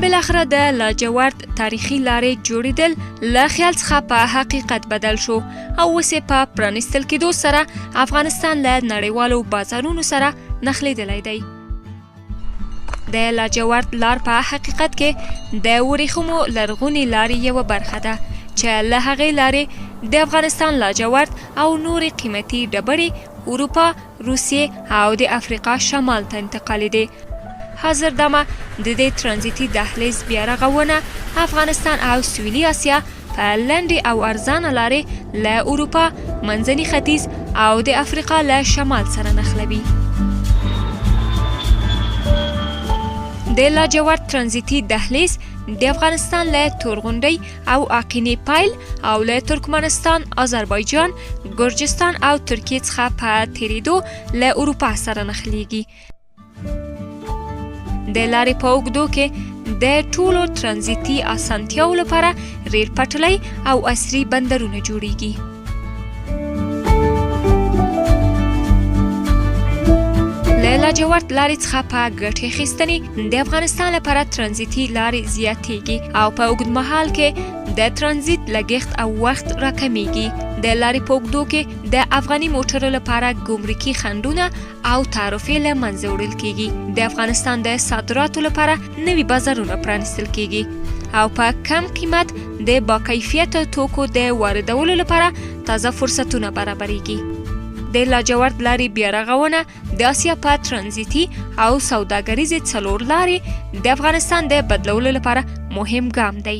بالاخره د لاجورد تاریخي لارې جوړېدل له خیال څخه په حقیقت بدل شو او اوس په پرانېستل کېدو سره افغانستان له نړیوالو بازارونو سره نښلېدلی دی. د لاجورد لار په حقیقت کې د ورېښمو لرغونې لارې یوه برخه ده چې له هغې لارې د افغانستان لاجورد او نورې قیمتي ډبرې اروپا، روسیې او د افریقا شمال ته انتقالېدې. حاضر دمه د دې ترانزیتي دهلیز بیا رغونه افغانستان او سویلي اسیا په لنډې او ارزانه لارې له اروپا، منځني ختیځ او د افریقا له شمال سره نښلوي. د لاجورد ترانزیتي دهلیز د افغانستان له تورغونډۍ او اقینې پیل او له ترکمنستان، آذربایجان، ګرجستان او ترکیې څخه په تیریدو له اروپا سره نښلېږي. د لارې په اوږدو کې د ټولو ترانزیتي اسانتیاو لپاره ریل پټلۍ او عصري بندرونه جوړیږي. له لاجورد لارې څخه په ګټې اخیستنې د افغانستان لپاره ترانزیتي لارې زیاتېږي او په اوږدمهال کې د ترانزیت لګښت او وخت راکمیږي. د لارې په اوږدو کې د افغاني موټرو لپاره ګمرکي خنډونه او تعرفې له منځه وړل کېږي. د افغانستان د صادراتو لپاره نوي بازارونه پرانېستل کېږي او په کم قیمت د باکیفیته توکو د واردولو لپاره تازه فرصتونه برابرېږي. د لاجورد لارې بیا رغونه د اسیا په ترانزیتي او سوداګریزې څلور لارې د افغانستان د بدلولو لپاره مهم ګام دی.